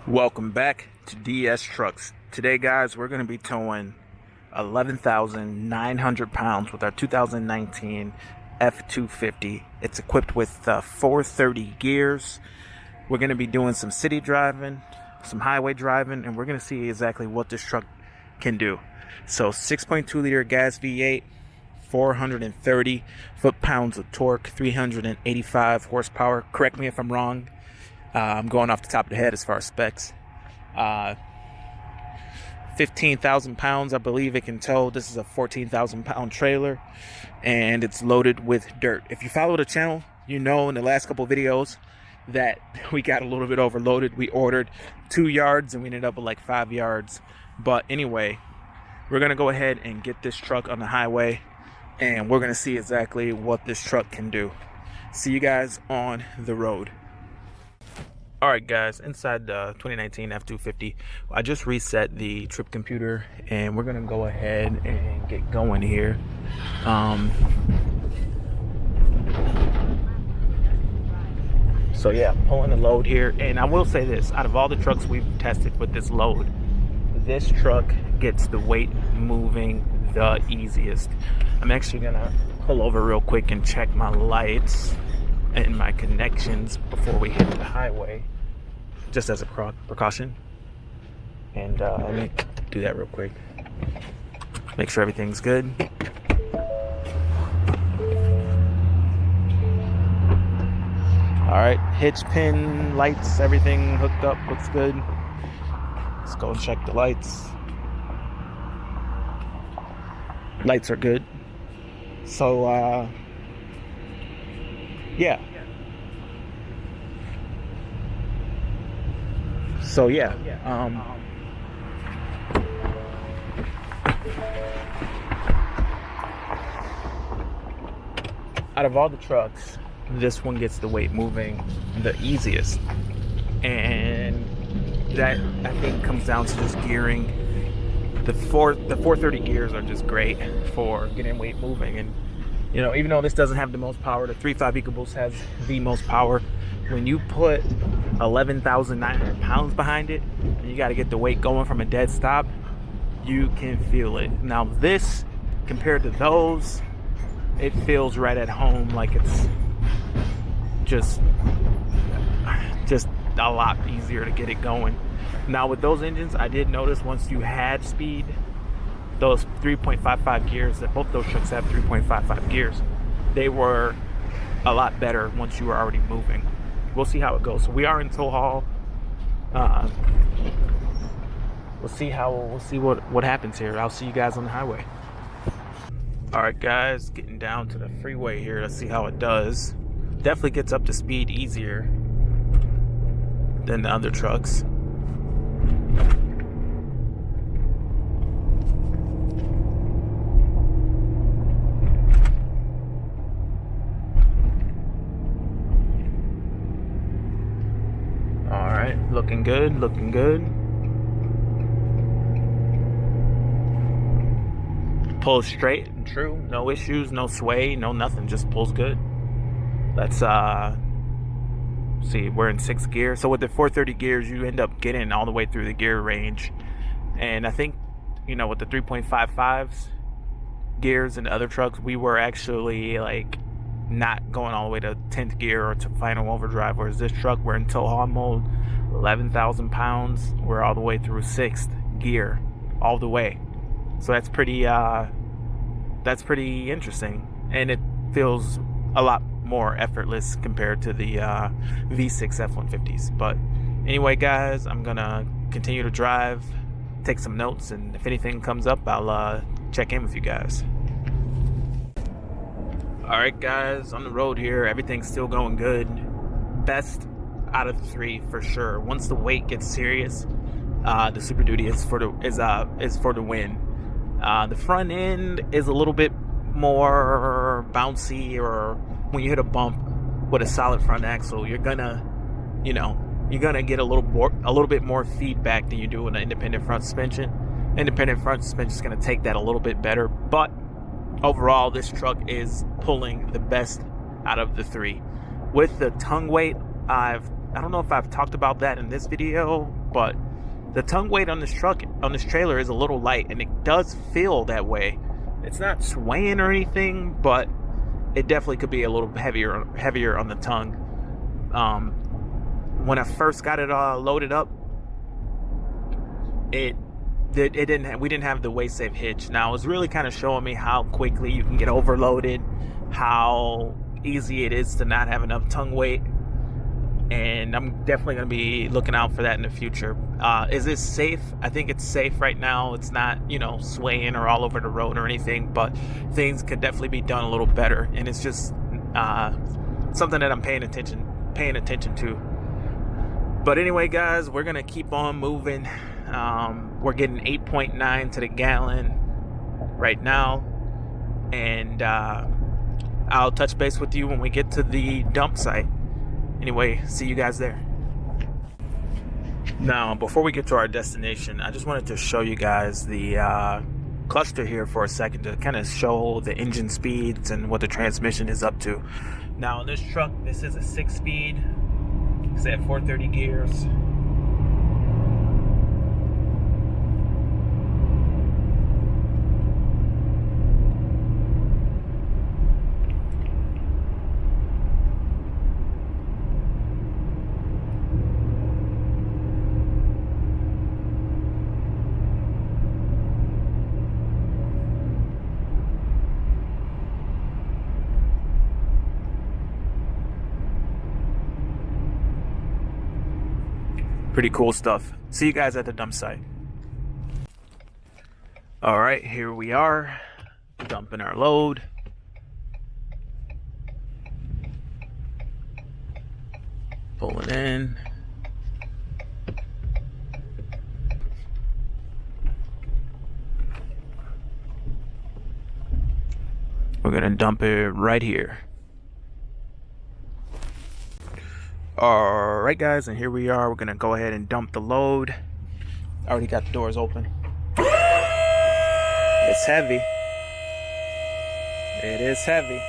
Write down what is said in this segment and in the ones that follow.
Welcome back to DS Trucks. Today, guys, we're going to be towing 11,900 pounds with our 2019 F250. It's equipped with 430 gears. We're going to be doing some city driving, some highway driving, and we're going to see exactly what this truck can do. So 6.2 liter gas V8, 430 foot-pounds of torque, 385 horsepower. Correct me if I'm wrong. I'm going off the top of the head as far as specs. 15,000 pounds, I believe it can tow. This is a 14,000 pound trailer, and it's loaded with dirt. If you follow the channel, you know in the last couple videos that we got a little bit overloaded. We ordered 2 yards and we ended up with like 5 yards. But anyway, we're gonna go ahead and get this truck on the highway, and we're gonna see exactly what this truck can do. See you guys on the road. Alright guys, inside the 2019 F250, I just reset the trip computer and we're going to go ahead and get going here. So yeah, pulling the load here, and I will say this, out of all the trucks we've tested with this load, this truck gets the weight moving the easiest. I'm actually going to pull over real quick and check my lights and my connections before we hit the highway, just as a precaution. And let me do that real quick, make sure everything's good. All right, hitch pin, lights, everything hooked up, looks good. Let's go and check the lights. Lights are good. So yeah. So yeah, out of all the trucks, this one gets the weight moving the easiest, and that I think comes down to just gearing. The 430 gears are just great for getting weight moving, and you know, even though this doesn't have the most power, the 3.5 EcoBoost has the most power. When you put 11,900 pounds behind it, and you got to get the weight going from a dead stop, you can feel it. Now this, compared to those, it feels right at home, like it's just a lot easier to get it going. Now with those engines, I did notice once you had speed, those 3.55 gears, that both those trucks have 3.55 gears, they were a lot better once you were already moving. We'll see how it goes. So we are in tow haul. We'll see what happens here. I'll see you guys on the highway. All right, guys, getting down to the freeway here. Let's see how it does. Definitely gets up to speed easier than the other trucks. Looking good, looking good. Pulls straight and true, no issues, no sway, no nothing, just pulls good. Let's see, we're in 6th gear. So with the 430 gears, you end up getting all the way through the gear range. And I think, you know, with the 3.55s gears and other trucks, we were actually like not going all the way to 10th gear or to final overdrive, whereas this truck, we're in tow haul mode, 11,000 pounds, we're all the way through 6th gear, all the way. So that's pretty interesting, and it feels a lot more effortless compared to the V6 F-150s. But anyway, guys, I'm gonna continue to drive, take some notes, and if anything comes up, I'll check in with you guys. Alright guys, on the road here, everything's still going good. Best out of the 3 for sure. Once the weight gets serious, the Super Duty is for the win. The front end is a little bit more bouncy, or when you hit a bump with a solid front axle, you're gonna get a little bit more feedback than you do with an independent front suspension. Independent front suspension is gonna take that a little bit better, but overall, this truck is pulling the best out of the 3. With the tongue weight, I've I don't know if I've talked about that in this video, but the tongue weight on this trailer is a little light, and it does feel that way. It's not swaying or anything, but it definitely could be a little heavier on the tongue. When I first got it loaded up, we didn't have the weight safe hitch. Now it's really kind of showing me how quickly you can get overloaded, how easy it is to not have enough tongue weight. And I'm definitely going to be looking out for that in the future. Is this safe? I think it's safe right now. It's not, swaying or all over the road or anything, but things could definitely be done a little better. And it's just something that I'm paying attention to. But anyway, guys, we're going to keep on moving. We're getting 8.9 to the gallon right now. And I'll touch base with you when we get to the dump site. Anyway, see you guys there. Now, before we get to our destination, I just wanted to show you guys the cluster here for a second to kind of show the engine speeds and what the transmission is up to. Now, in this truck, this is a 6-speed. It's at 430 gears. Pretty cool stuff. See you guys at the dump site. All right, here we are, dumping our load. Pulling in. We're gonna dump it right here. Alright guys, and here we are. We're gonna go ahead and dump the load. I already got the doors open. It's heavy. It is heavy.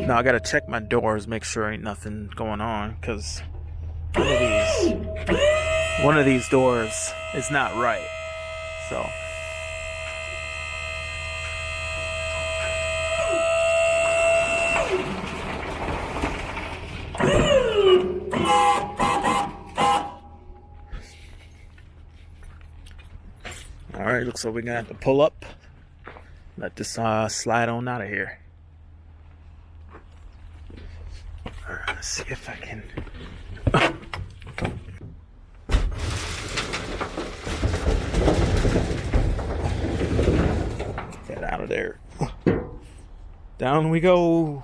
Now I gotta check my doors, make sure ain't nothing going on, because one of these doors is not right. So alright, looks like we're gonna have to pull up. Let this slide on out of here. Alright, let's see if I can. Get out of there. Down we go.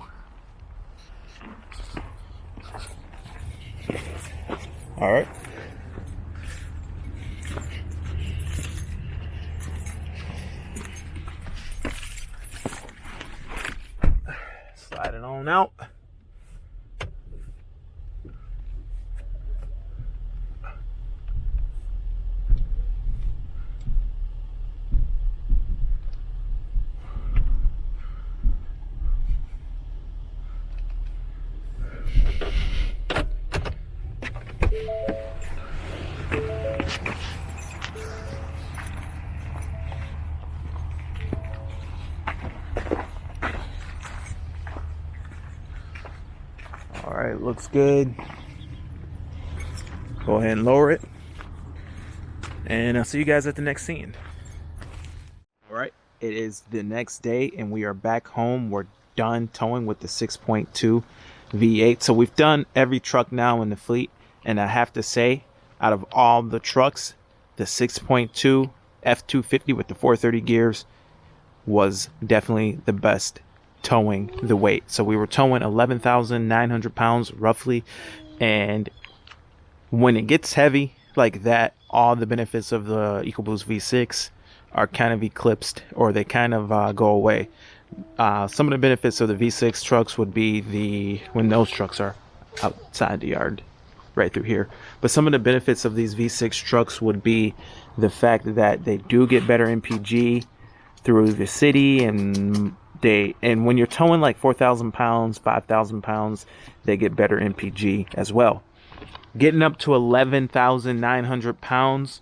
Alright. Slide it on out. Alright, looks good. Go ahead and lower it. And I'll see you guys at the next scene. Alright, it is the next day and we are back home. We're done towing with the 6.2 V8. So we've done every truck now in the fleet. And I have to say, out of all the trucks, the 6.2 F250 with the 430 gears was definitely the best towing the weight. So we were towing 11,900 pounds roughly, and when it gets heavy like that, all the benefits of the EcoBoost V6 are kind of eclipsed, or they kind of go away. Some of the benefits of the V6 trucks would be when those trucks are outside the yard right through here, but some of the benefits of these V6 trucks would be the fact that they do get better MPG through the city and and when you're towing like 4,000 pounds, 5,000 pounds, they get better MPG as well. Getting up to 11,900 pounds,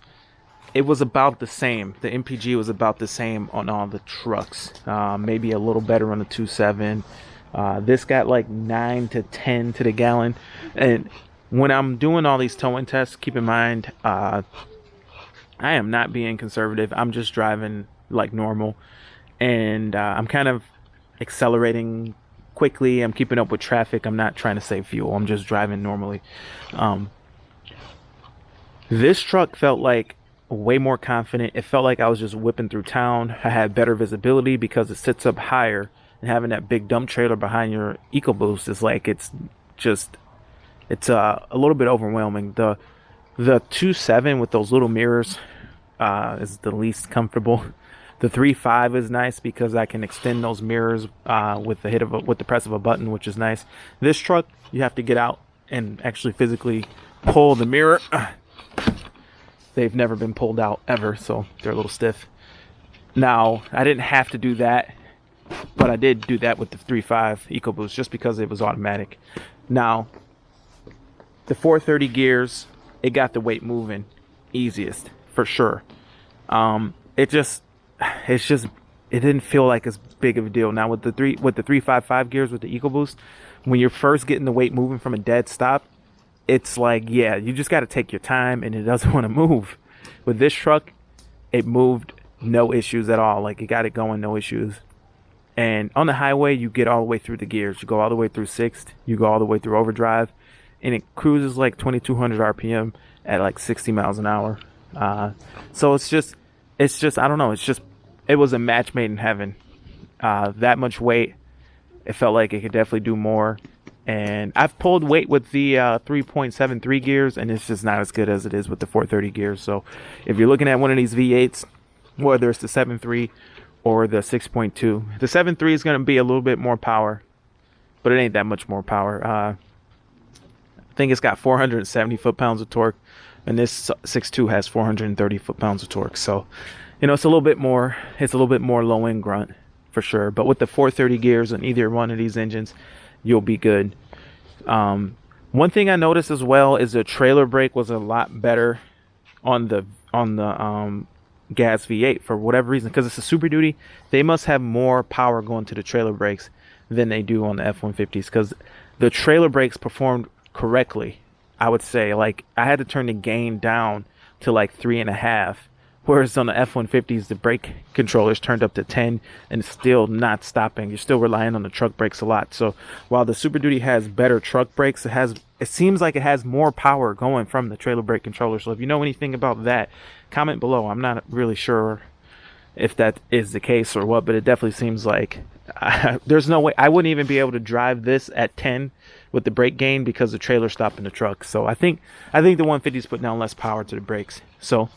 it was about the same. The MPG was about the same on all the trucks. Maybe a little better on the 2.7. This got like 9 to 10 to the gallon. And when I'm doing all these towing tests, keep in mind, I am not being conservative. I'm just driving like normal. And I'm kind of accelerating quickly. I'm keeping up with traffic. I'm not trying to save fuel. I'm just driving normally. This truck felt like way more confident. It felt like I was just whipping through town. I had better visibility because it sits up higher, and having that big dump trailer behind your EcoBoost is like, it's a little bit overwhelming. The 2.7 with those little mirrors is the least comfortable. The 3.5 is nice because I can extend those mirrors with the press of a button, which is nice. This truck, you have to get out and actually physically pull the mirror. They've never been pulled out ever, so they're a little stiff. Now, I didn't have to do that, but I did do that with the 3.5 EcoBoost just because it was automatic. Now, the 430 gears, it got the weight moving easiest for sure. It didn't feel like as big of a deal. Now with the 3.55 gears with the EcoBoost, when you're first getting the weight moving from a dead stop, it's like, yeah, you just got to take your time, and it doesn't want to move. With this truck, it moved no issues at all. Like, it got it going, no issues. And on the highway, you get all the way through the gears. You go all the way through sixth, you go all the way through overdrive, and it cruises like 2,200 RPM at like 60 miles an hour. So it's just, I don't know. It was a match made in heaven. That much weight, it felt like it could definitely do more. And I've pulled weight with the 3.73 gears, and it's just not as good as it is with the 430 gears. So if you're looking at one of these V8s, whether it's the 7.3 or the 6.2, the 7.3 is going to be a little bit more power, but it ain't that much more power. I think it's got 470 foot-pounds of torque, and this 6.2 has 430 foot-pounds of torque. So, you know, it's a little bit more low-end grunt for sure. But with the 430 gears on either one of these engines, you'll be good. One thing I noticed as well is the trailer brake was a lot better on the gas V8 for whatever reason, because it's a Super Duty. They must have more power going to the trailer brakes than they do on the F-150s, because the trailer brakes performed correctly. I would say, like, I had to turn the gain down to like 3.5, whereas on the F-150s, the brake controllers turned up to 10, and it's still not stopping. You're still relying on the truck brakes a lot. So while the Super Duty has better truck brakes, it seems like it has more power going from the trailer brake controller. So if you know anything about that, comment below. I'm not really sure if that is the case or what, but it definitely seems like there's no way I wouldn't even be able to drive this at 10 with the brake gain because the trailer stopping the truck. So I think the 150s put down less power to the brakes. So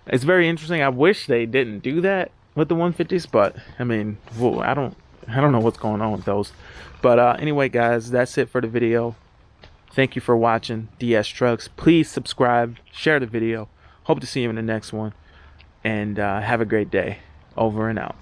it's very interesting. I wish they didn't do that with the 150s, but I mean, well, I don't know what's going on with those. But anyway, guys, that's it for the video. Thank you for watching DS Trucks. Please subscribe, share the video. Hope to see you in the next one, and have a great day. Over and out.